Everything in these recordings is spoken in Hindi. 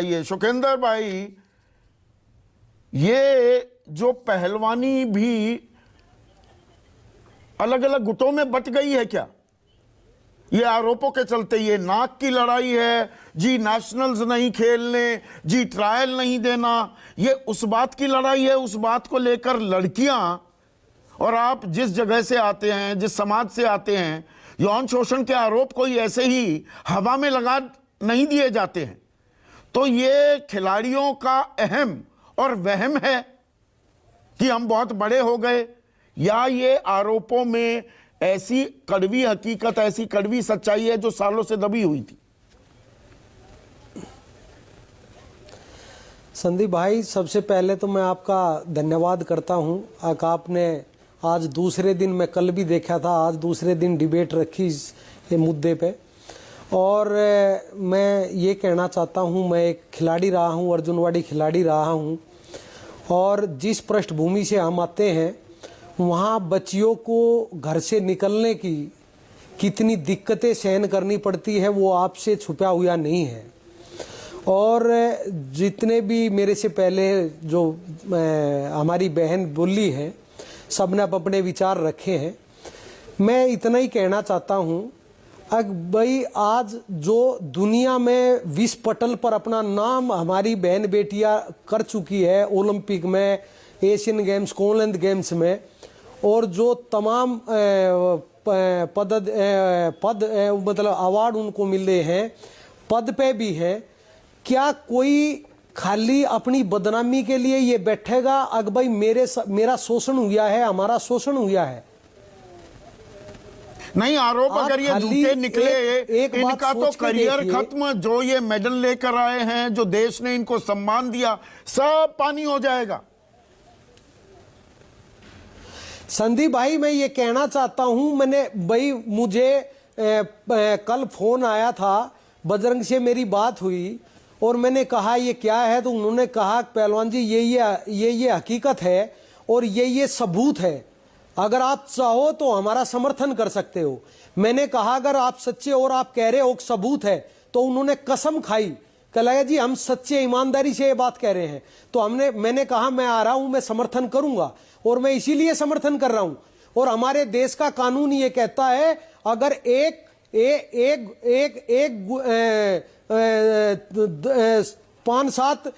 ये शुकेंद्र भाई, ये जो पहलवानी भी अलग अलग गुटों में बट गई है क्या? ये आरोपों के चलते ये नाक की लड़ाई है, जी नेशनल्स नहीं खेलने, जी ट्रायल नहीं देना, ये उस बात की लड़ाई है। उस बात को लेकर लड़कियां और आप जिस जगह से आते हैं, जिस समाज से आते हैं, यौन शोषण के आरोप कोई ऐसे ही हवा में लगा नहीं दिए जाते हैं। तो ये खिलाड़ियों का अहम और वहम है कि हम बहुत बड़े हो गए, या ये आरोपों में ऐसी कड़वी हकीकत, ऐसी कड़वी सच्चाई है जो सालों से दबी हुई थी? संदीप भाई, सबसे पहले तो मैं आपका धन्यवाद करता हूं। आपने आज दूसरे दिन, मैं कल भी देखा था, आज दूसरे दिन डिबेट रखी इस मुद्दे पे। और मैं ये कहना चाहता हूं, मैं एक खिलाड़ी रहा हूं, अर्जुनवाड़ी खिलाड़ी रहा हूं, और जिस पृष्ठभूमि से हम आते हैं वहाँ बच्चियों को घर से निकलने की कितनी दिक्कतें सहन करनी पड़ती है वो आपसे छुपा हुआ नहीं है। और जितने भी मेरे से पहले जो हमारी बहन बोली है, सबने अपने विचार रखे हैं। मैं इतना ही कहना चाहता हूँ, भाई आज जो दुनिया में विश्व पटल पर अपना नाम हमारी बहन बेटियां कर चुकी है, ओलंपिक में, एशियन गेम्स, कॉमनवेल्थ गेम्स में, और जो तमाम पद मतलब अवार्ड उनको मिले हैं, पद पे भी है, क्या कोई खाली अपनी बदनामी के लिए ये बैठेगा अगर भाई मेरा शोषण हुआ है, हमारा शोषण हुआ है? नहीं, आरोप अगर ये झूठे निकले, इनका तो करियर खत्म। जो ये मेडल लेकर आए हैं, जो देश ने इनको सम्मान दिया, सब पानी हो जाएगा। संदीप भाई, मैं ये कहना चाहता हूं, मैंने भाई मुझे कल फोन आया था, बजरंग से मेरी बात हुई और मैंने कहा ये क्या है, तो उन्होंने कहा पहलवान जी ये हकीकत है और ये सबूत है, अगर आप चाहो तो हमारा समर्थन कर सकते हो। मैंने कहा अगर आप सच्चे और आप कह रहे हो सबूत है, तो उन्होंने कसम खाई, कहा जी हम सच्चे ईमानदारी से ये बात कह रहे हैं। तो मैंने कहा मैं आ रहा हूं, मैं समर्थन करूंगा, और मैं इसीलिए समर्थन कर रहा हूं। और हमारे देश का कानून ये कहता है, अगर एक 5-7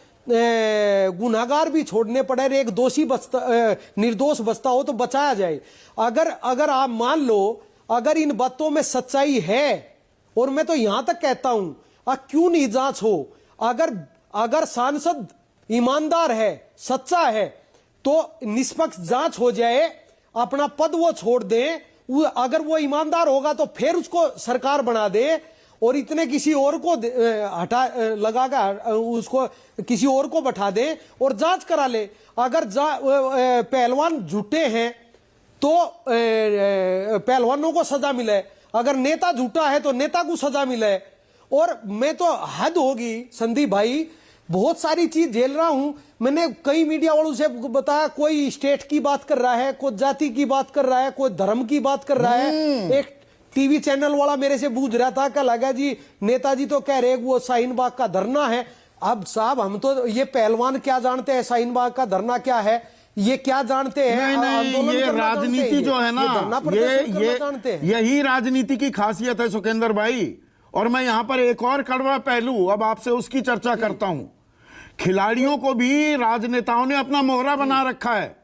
गुनाहगार भी छोड़ने पड़े, एक दोषी निर्दोष बचता हो तो बचाया जाए। अगर आप मान लो, अगर इन बातों में सच्चाई है, और मैं तो यहां तक कहता हूं क्यों नहीं जांच हो? अगर सांसद ईमानदार है, सच्चा है, तो निष्पक्ष जांच हो जाए, अपना पद वो छोड़ दे। अगर वो ईमानदार होगा तो फिर उसको सरकार बना दे, और इतने किसी और को लगाकर उसको किसी और को बैठा दे और जांच करा ले। अगर पहलवान झूठे हैं तो पहलवानों को सजा मिले, अगर नेता झूठा है तो नेता को सजा मिले। और मैं तो हद होगी संदीप भाई, बहुत सारी चीज झेल रहा हूं। मैंने कई मीडिया वालों से बताया, कोई स्टेट की बात कर रहा है, कोई जाति की बात कर रहा है, कोई धर्म की बात कर रहा है। एक टीवी चैनल वाला मेरे से पूछ रहा था, क्या लगा जी नेताजी तो कह रहे वो शाहीन बाग का धरना है। अब साहब, हम तो ये पहलवान क्या जानते हैं शाहीन बाग का धरना क्या है, ये क्या जानते हैं? नहीं, ये राजनीति जो है ना, ये यही राजनीति की खासियत है सुकेंद्र भाई। और मैं यहां पर एक और कड़वा पहलू अब आपसे उसकी चर्चा करता हूं। खिलाड़ियों को भी राजनेताओं ने अपना मोहरा बना रखा है,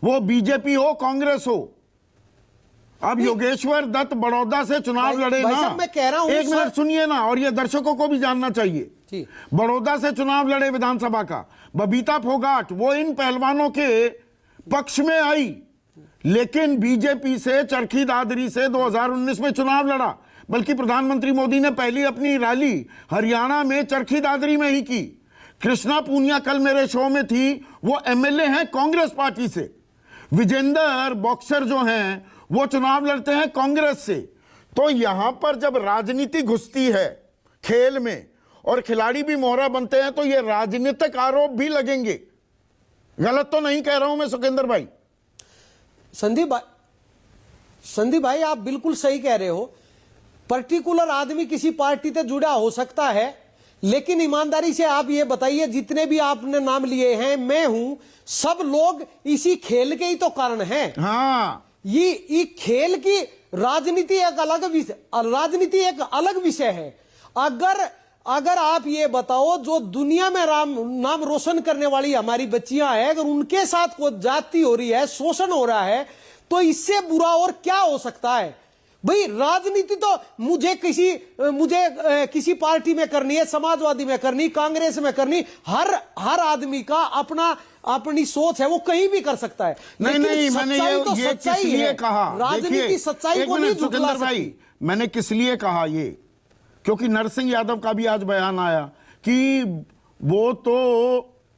वो बीजेपी हो, कांग्रेस हो। अब योगेश्वर दत्त बड़ौदा से चुनाव लड़े ना, मैं कह रहा हूं, एक मिनट सुनिए ना, और ये दर्शकों को भी जानना चाहिए। बड़ौदा से चुनाव लड़े विधानसभा का, बबीता फोगाट, वो इन पहलवानों के पक्ष में आई, लेकिन बीजेपी से, चरखी दादरी से 2019 में चुनाव लड़ा। बल्कि प्रधानमंत्री मोदी ने पहली अपनी रैली हरियाणा में चरखी दादरी में ही की। कृष्णा पूनिया कल मेरे शो में थी, वो एमएलए हैं कांग्रेस पार्टी से। विजेंदर बॉक्सर जो हैं वो चुनाव लड़ते हैं कांग्रेस से। तो यहां पर जब राजनीति घुसती है खेल में और खिलाड़ी भी मोहरा बनते हैं, तो ये राजनीतिक आरोप भी लगेंगे। गलत तो नहीं कह रहा हूं मैं सुकेंद्र भाई? संदीप भाई, आप बिल्कुल सही कह रहे हो। पर्टिकुलर आदमी किसी पार्टी से जुड़ा हो सकता है, लेकिन ईमानदारी से आप ये बताइए, जितने भी आपने नाम लिए हैं, मैं हूं, सब लोग इसी खेल के ही तो कारण हैं। हाँ, ये खेल की राजनीति एक अलग विषय, राजनीति एक अलग विषय है। अगर आप ये बताओ, जो दुनिया में नाम रोशन करने वाली हमारी बच्चियां हैं, अगर उनके साथ कोई जाति हो रही है, शोषण हो रहा है, तो इससे बुरा और क्या हो सकता है भाई? राजनीति तो मुझे किसी पार्टी में करनी है, समाजवादी में करनी, कांग्रेस में करनी, हर आदमी का अपनी सोच है, वो कहीं भी कर सकता है। नहीं, मैंने ये किस लिए कहा, राजनीति सच्चाई को नहीं झुठला भाई, मैंने किस लिए कहा ये, क्योंकि नरसिंह यादव का भी आज बयान आया कि वो तो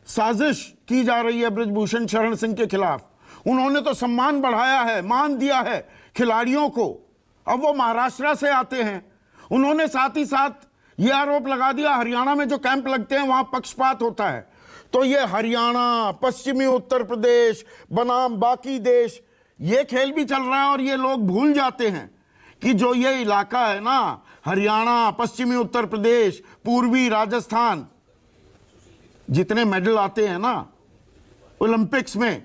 साजिश की जा रही है बृजभूषण शरण सिंह के खिलाफ। उन्होंने तो सम्मान बढ़ाया है, मान दिया है खिलाड़ियों को। अब वो महाराष्ट्र से आते हैं, उन्होंने साथ ही साथ ये आरोप लगा दिया हरियाणा में जो कैंप लगते हैं वहां पक्षपात होता है। तो ये हरियाणा, पश्चिमी उत्तर प्रदेश बनाम बाकी देश, ये खेल भी चल रहा है। और ये लोग भूल जाते हैं कि जो ये इलाका है ना, हरियाणा, पश्चिमी उत्तर प्रदेश, पूर्वी राजस्थान, जितने मेडल आते हैं ना ओलंपिक्स में,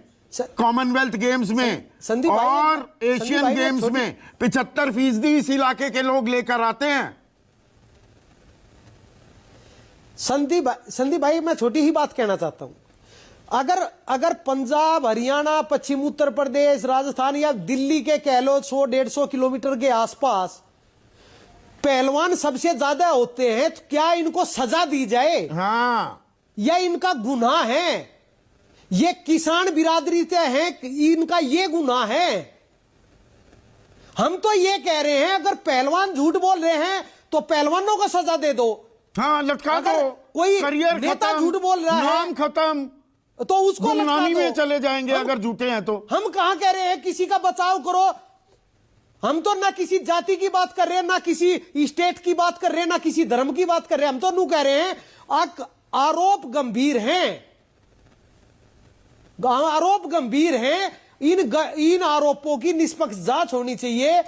कॉमनवेल्थ गेम्स में और एशियन गेम्स में, 75% इस इलाके के लोग लेकर आते हैं। संदीप भाई, मैं छोटी ही बात कहना चाहता हूं। अगर पंजाब, हरियाणा, पश्चिम उत्तर प्रदेश, राजस्थान या दिल्ली के कह लो 100-150 किलोमीटर के आसपास पहलवान सबसे ज्यादा होते हैं, तो क्या इनको सजा दी जाए? हाँ, या इनका गुनाह है? ये किसान बिरादरी से हैं, इनका ये गुनाह है? हम तो ये कह रहे हैं, अगर पहलवान झूठ बोल रहे हैं तो पहलवानों को सजा दे दो। हाँ, लटका दो। कोई करियर नेता झूठ बोल रहा है, नाम खत्म, तो उसको गुमनामी में चले जाएंगे अगर झूठे हैं तो। हम कहां कह रहे हैं किसी का बचाव करो? हम तो ना किसी जाति की बात कर रहे हैं, ना किसी स्टेट की बात कर रहे हैं, ना किसी धर्म की बात कर रहे हैं। हम तो नू कह रहे हैं आरोप गंभीर हैं, आरोप गंभीर हैं। इन आरोपों की निष्पक्ष जांच होनी चाहिए।